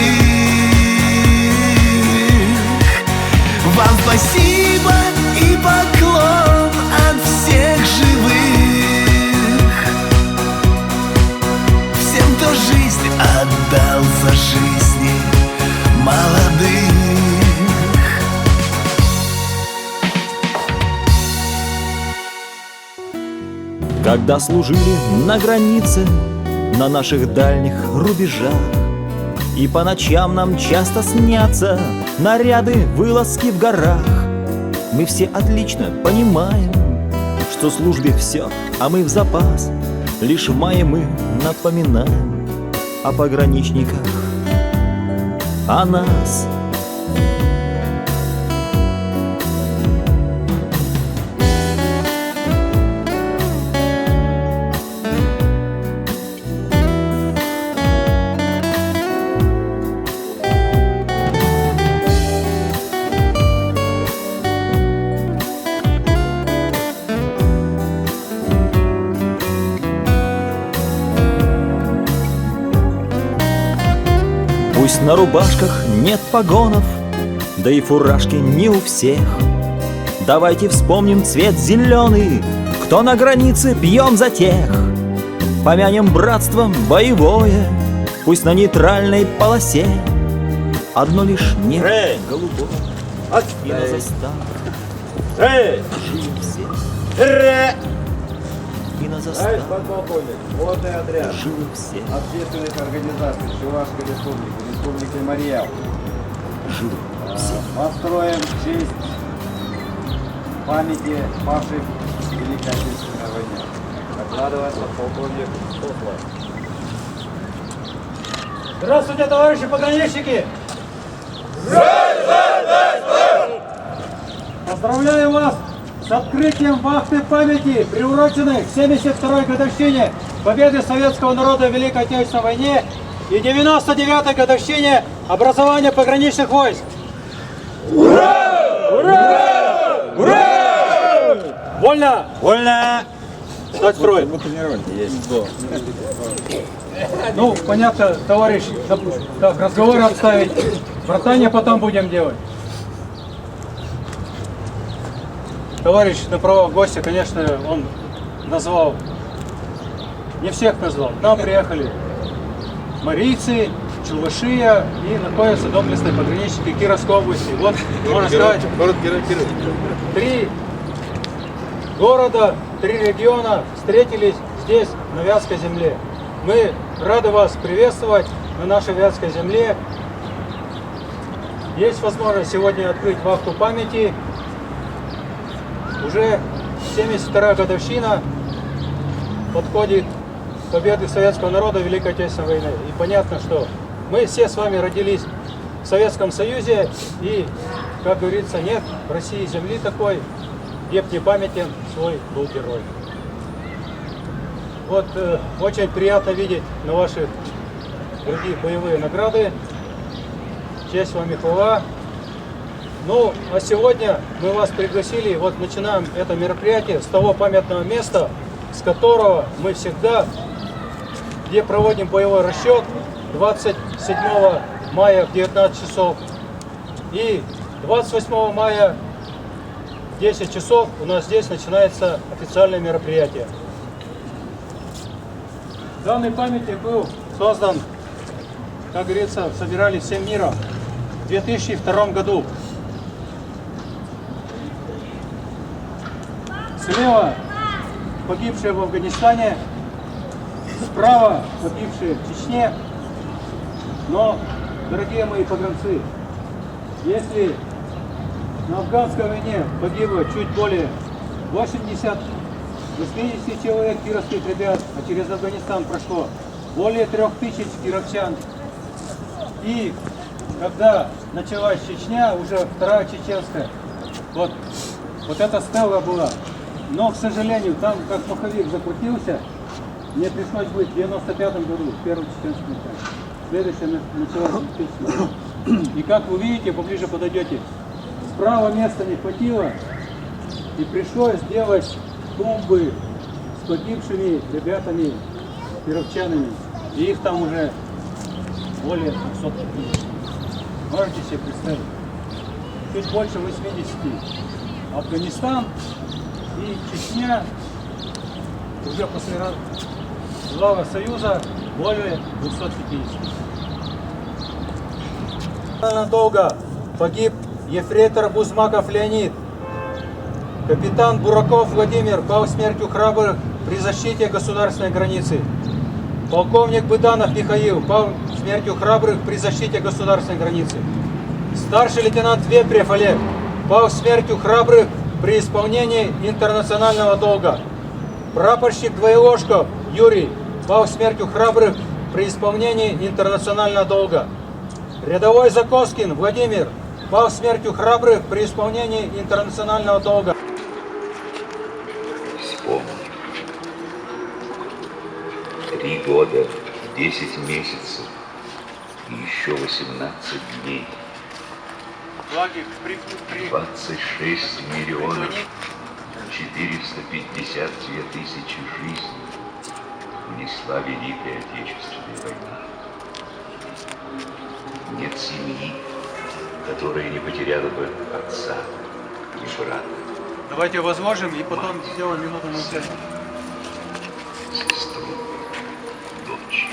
Вам спасибо и поклон от всех живых, всем, кто жизнь отдал за жизни молодых. Когда служили на границе, на наших дальних рубежах, и по ночам нам часто снятся наряды, вылазки в горах, мы все отлично понимаем, что службе все, а мы в запас. Лишь в мае мы напоминаем о пограничниках, о нас. Пусть на рубашках нет погонов, да и фуражки не у всех. Давайте вспомним цвет зеленый, кто на границе, пьем за тех. Помянем братство боевое, пусть на нейтральной полосе одно лишь небо голубое, и на заставах живы все. И на заставах Водный отряд живы все. общественных организаций Чувашской республики, Республики Марьял. Живы все. Построим в честь памяти павших в Великой Отечественной войне. Докладывает подполковник Котлов. Здравствуйте, товарищи пограничники! Поздравляю вас с открытием вахты памяти, приуроченной к 72-й годовщине победы советского народа в Великой Отечественной войне и 99-й годовщине образования пограничных войск. Ура! Ура! Ура! Вольно! Вольно! Стать в строй. Ну, понятно, товарищ, так, разговор отставить. Братание потом будем делать. Товарищ на правах гостя, конечно, он назвал, не всех назвал. К нам приехали марийцы, чувашия и находятся доблестные пограничники Кировской области. Вот, можно сказать, три города, 3 региона встретились здесь, на Вятской земле. Мы рады вас приветствовать на нашей Вятской земле. Есть возможность сегодня открыть вахту памяти. Уже 72-я годовщина подходит к победе советского народа в Великой Отечественной войне. И понятно, что мы все с вами родились Советском Союзе. И, как говорится, нет в России земли такой, где б не памятен свой был герой. Вот очень приятно видеть на ваших другие боевые награды. Честь вам и хвала. Ну, а сегодня мы вас пригласили, вот начинаем это мероприятие с того памятного места, с которого мы всегда, где проводим боевой расчет, 27 мая в 19 часов и 28 мая в 10 часов у нас здесь начинается официальное мероприятие. Данный памятник был создан, как говорится, собирались всем миром в 2002 году. Слева погибшие в Афганистане, справа погибшие в Чечне. Но, дорогие мои погранцы, если на афганской войне погибло чуть более 80-80 человек кировских ребят, а через Афганистан прошло более 3000 кировчан. И когда началась Чечня, уже вторая чеченская, вот эта стела была. Но, к сожалению, там как маховик закрутился, мне пришлось быть в 95-м году, в первом чеченском крае. Следующее началось в 2000. И как вы видите, поближе подойдете, справа места не хватило, и пришлось делать тумбы с погибшими ребятами, кировчанами. И их там уже более 200. Можете себе представить? Чуть больше 80. Афганистан и Чечня уже после развала Союза более 250. Надолго погиб ефрейтор Бузмаков Леонид. Капитан Бураков Владимир пал смертью храбрых при защите государственной границы. Полковник Быданов Михаил пал смертью храбрых при защите государственной границы. Старший лейтенант Вепрев Олег пал смертью храбрых при исполнении интернационального долга. Прапорщик Двоеложков Юрий пал смертью храбрых при исполнении интернационального долга. Рядовой Закоскин Владимир пал смертью храбрых при исполнении интернационального долга. Вспомни. 3 года, 10 месяцев и еще 18 дней. 26 миллионов 452 тысячи жизней унесла Великая Отечественная война. Нет семьи, которая не потеряла бы отца и брата. Давайте возложим и потом сделаем минуту молчания. Сестру, дочь.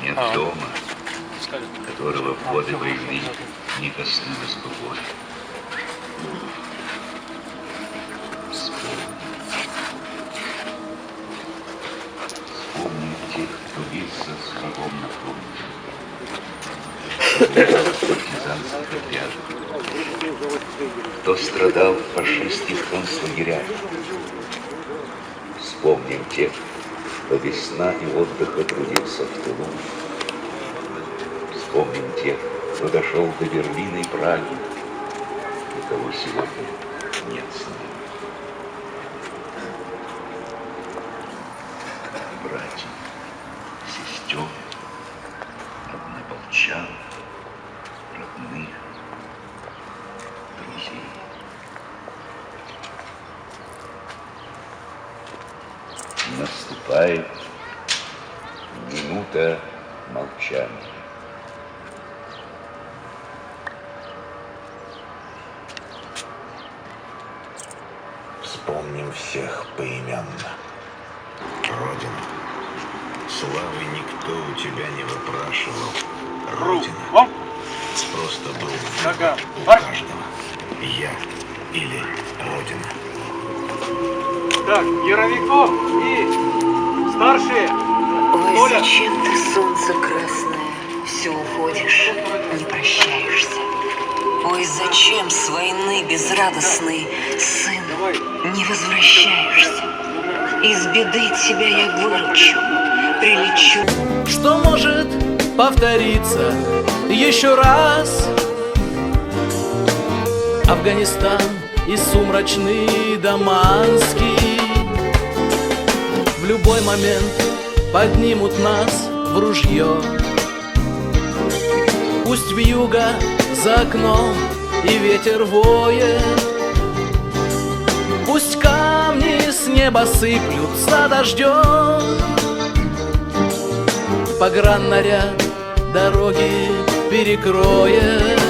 Нет дома, которого в годы войны не коснулась бы боль. Вспомни тех, кто бился с врагом на фронте. Партизанских отрядов. Кто страдал в фашистских концлагерях. Вспомним тех, кто без сна и отдыха трудился в тылу. Вспомним тех, кто дошел до Берлина и Праги, и кого сегодня нет с нами. Братьев, сестер, однополчан, родных, друзей. Наступает минута молчания. Вспомним всех поименно. Родина, славы никто у тебя не выпрашивал. Родина просто был у каждого. Я или Родина. Так, Яровиков и старшие. Ой, зачем ты, солнце красное, все уходишь, не прощаешься? Ой, зачем с войны безрадостный, сын, не возвращаешься? Из беды тебя я выручу, прилечу. Что может повторится еще раз. Афганистан и сумрачный Даманский в любой момент поднимут нас в ружье. Пусть вьюга за окном и ветер воет, пусть камни с неба сыплются дождем, пограннаряд дороги перекроет.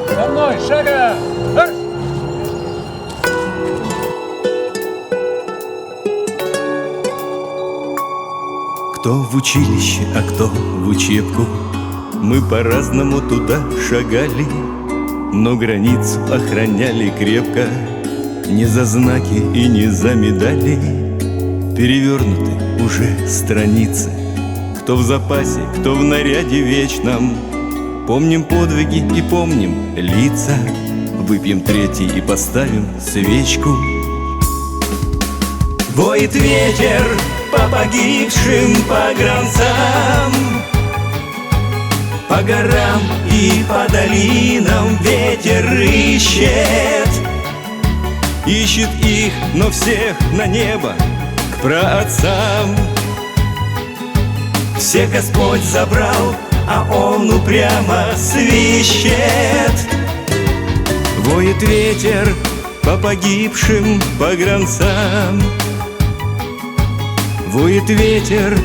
За мной, шага! Кто в училище, а кто в учебку, мы по-разному туда шагали, но границу охраняли крепко, не за знаки и не за медали. Перевернуты уже страницы, кто в запасе, кто в наряде вечном. Помним подвиги и помним лица, выпьем третий и поставим свечку. Воет ветер по погибшим погранцам, по горам и по долинам ветер ищет. Ищет их, но всех на небо, к праотцам. Всех Господь забрал, а Он упрямо свищет. Воет ветер по погибшим погранцам, воет ветер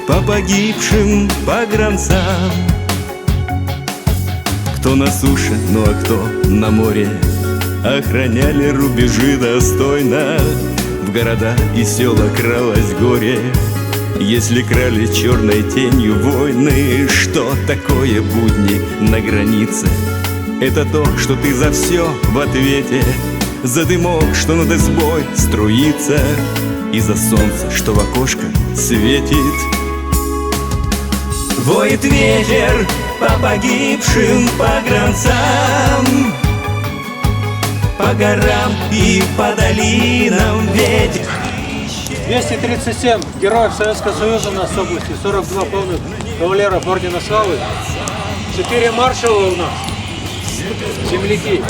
по погибшим погранцам. Кто на суше, ну а кто на море, охраняли рубежи достойно. В города и села кралось горе, если крали черной тенью войны. Что такое будни на границе? Это то, что ты за все в ответе, за дымок, что над избой струится, и за солнце, что в окошко светит. Воет ветер по погибшим погранцам, по горам и по долинам ветер. 237 героев Советского Союза у нас в области, 42 полных кавалеров Ордена Славы, 4 маршала у нас, земляки.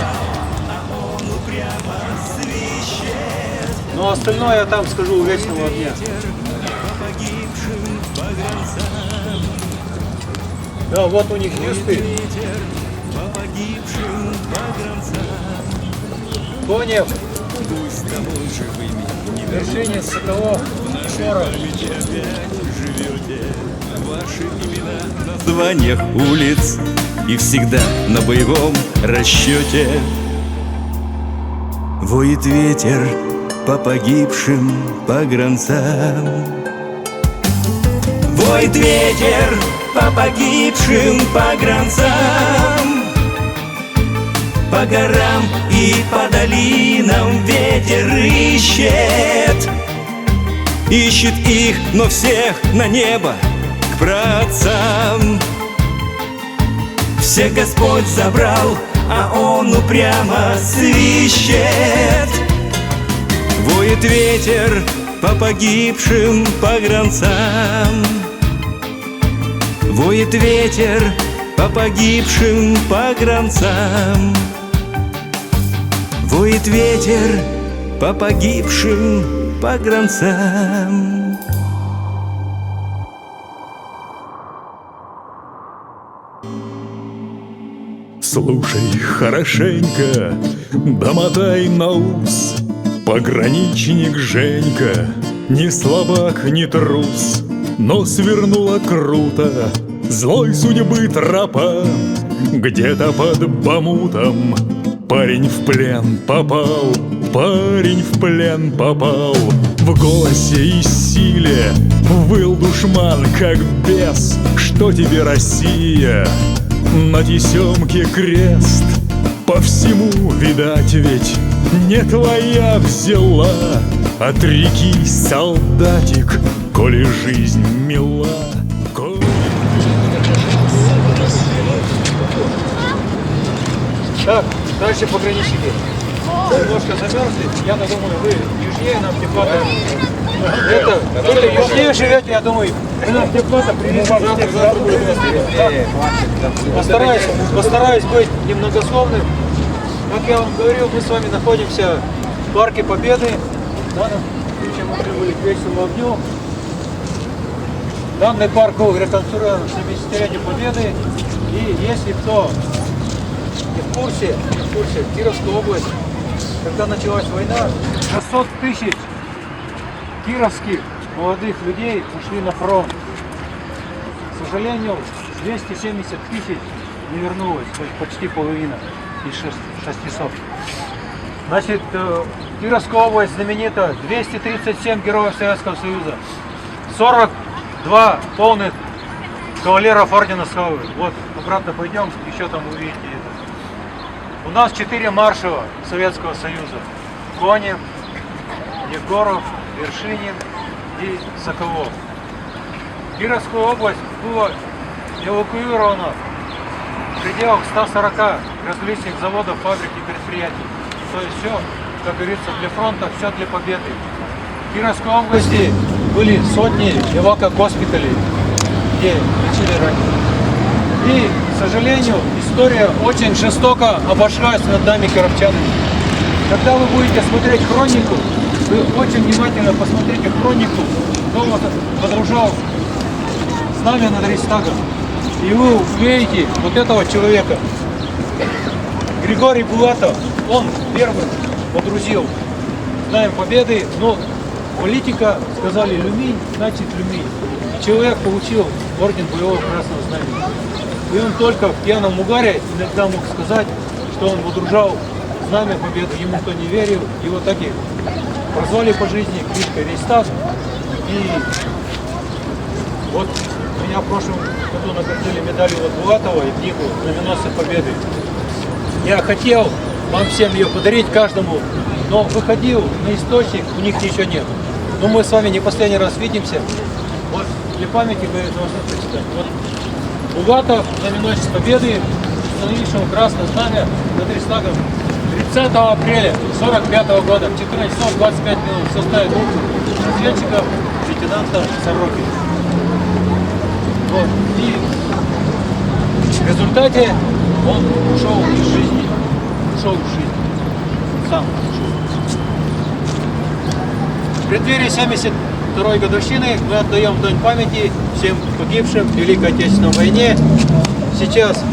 Но остальное я там скажу у вечного огня. Да, вот у них бюсты. Конев, вершине Соколов, Шорох. В названиях улиц и всегда на боевом расчете. Воет ветер по погибшим погранцам. Воет ветер по погибшим погранцам, по горам и по долинам ветер ищет. Ищет их, но всех на небо, к праотцам. Всех Господь забрал, а Он упрямо свищет. Воет ветер по погибшим погранцам, воет ветер по погибшим погранцам, воет ветер по погибшим погранцам. Слушай хорошенько, домотай на ус. Пограничник Женька, ни слабак, ни трус, но свернула круто злой судьбы тропа. Где-то под Бамутом парень в плен попал, парень в плен попал. В голосе и силе выл душман, как бес. Что тебе, Россия? На тесемке крест. По всему, видать, ведь не твоя взяла. Отрекись, солдатик, коли жизнь мила. Так, дальше пограничники. Немножко замерзли. Я-то думаю, вы южнее нам теплота. Это южнее живете, я думаю, вы нам теплота привезли. Постараюсь быть немногословным. Как я вам говорил, мы с вами находимся в Парке Победы. В данном случае мы прибыли к Вечному огню. Данный парк был реконструирован в 70-летие Победы. И если кто не в курсе, Кировская область, когда началась война, 600 тысяч кировских молодых людей ушли на фронт. К сожалению, 270 тысяч не вернулось, то есть почти половина из 600. Значит, Кировская область знаменита, 237 героев Советского Союза, 42 полных кавалеров ордена Славы. Вот, обратно пойдем, еще там увидите это. У нас 4 маршала Советского Союза. Конев, Егоров, Вершинин и Соколов. Кировская область была эвакуирована в пределах 140 различных заводов, фабрик и предприятий. То есть все, как говорится, для фронта, все для победы. В Кировской области были сотни эвакогоспиталей, где лечили раненых. И, к сожалению, история очень жестоко обошлась над нами, кировчанами. Когда вы будете смотреть хронику, вы очень внимательно посмотрите хронику, кто вот подружал знамя над Рейхстагом. И вы увидите вот этого человека, Григорий Булатов. Он первым подрузил знамя Победы, но политика, сказали люминь, значит люминь. Человек получил орден боевого красного знамени. И он только в пьяном угаре иногда мог сказать, что он водружал знамя Победы. Ему никто не верил. Его так и прозвали по жизни кличкой Рейхстаг. И вот меня в прошлом году наградили медалью от Булатова и книгу «Знаменосцы Победы». Я хотел вам всем ее подарить, каждому, но выходил на источник, у них ничего нет. Но мы с вами не последний раз видимся. Вот для памяти вы должны прочитать. Вот Булатов, знаменосец Победы, установившего красное знамя над Рейхстагом 30 апреля 1945 года в 14 часов 25 минут в составе двух разведчиков лейтенанта Сорокина. Вот. И в результате он ушел из жизни. Сам ушел. В преддверии 72-й годовщины мы отдаем дань памяти всем погибшим в Великой Отечественной войне. Сейчас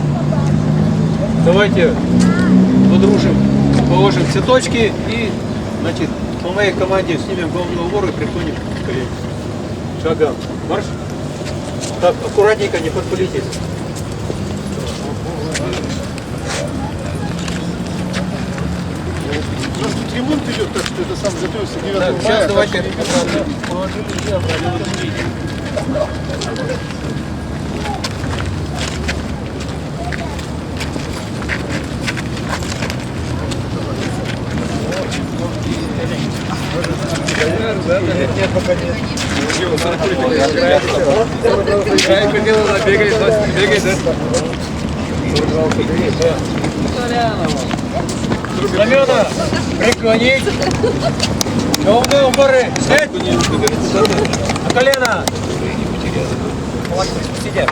давайте подружим, положим цветочки и, значит, по моей команде снимем головной убор и преклоним колени. Шагом. Марш. Так, аккуратненько, не подпылитесь. У нас тут ремонт идет, так что это сам готовится 9 мая. Сейчас давайте Нет, пока нет. Знамена преклонить. Головные уборы снять. На колено. Сидят.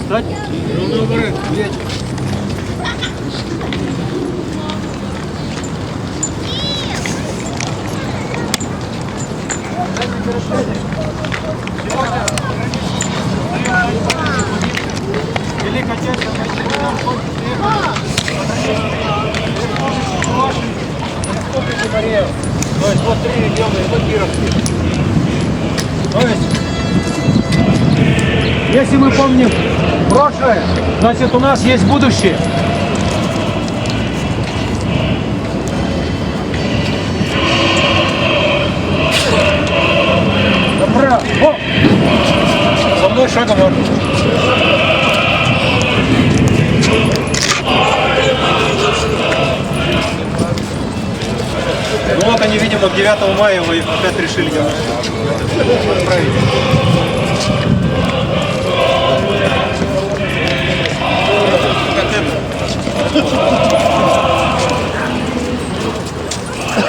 Кстати, ну наоборот, вечер. Великая Отечественная Республики Корея. То есть вот 3 региона, и вот Кировский. То есть, если мы помним прошлое, значит у нас есть будущее. Направо. О! За мной шагом. Ну вот они, видимо, к 9 мая вы опять решили отправить.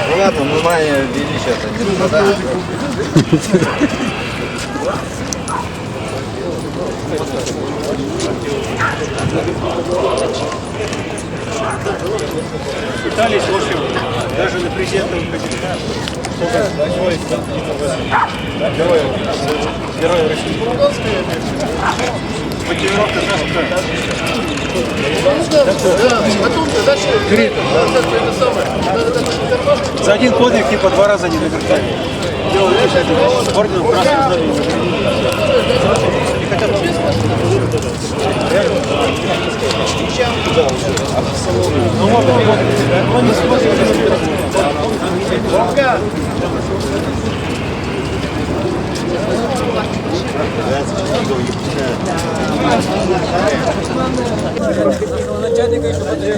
Ну ладно, мы мая величия-то не страдаем. Пытались, в общем, даже на президентовом кандидате, героя России. Мотивировка за один подвиг типа 2 раза не награждали. Орденом Красного Знамени. Не хотят. Ну вот, но не смотрит.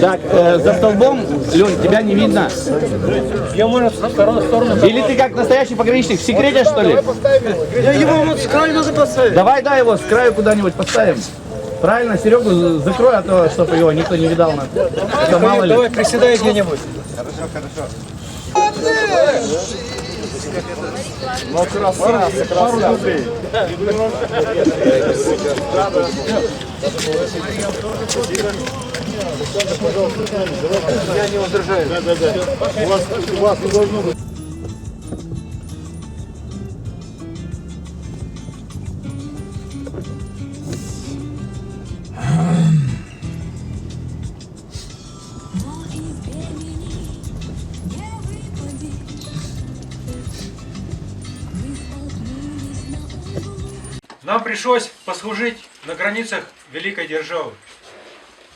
Так, за столбом, Лёнь, тебя не видно. Я, может, в сторону. Или ты как настоящий пограничник в секрете, что ли? Я его вот с краю надо поставить. Давай, да, его с краю куда-нибудь поставим. Правильно, Серегу закрой, а то, чтобы его никто не видал. Это мало ли. Давай, приседай где-нибудь. Ну, красавец, красавец. Я не возражаю. Да. У вас не должно быть. Нам пришлось послужить на границах великой державы.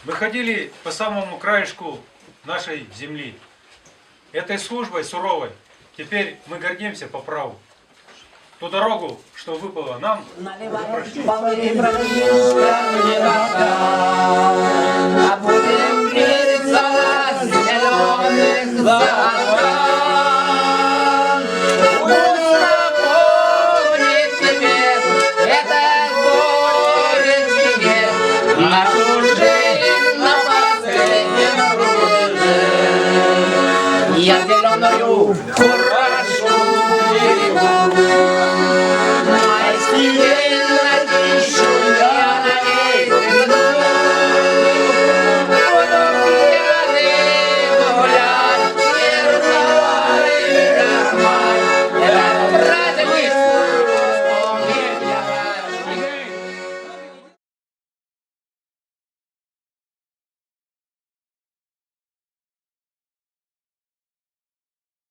Мы ходили по самому краешку нашей земли. Этой службой суровой теперь мы гордимся по праву. Ту дорогу, что выпало нам, Нашу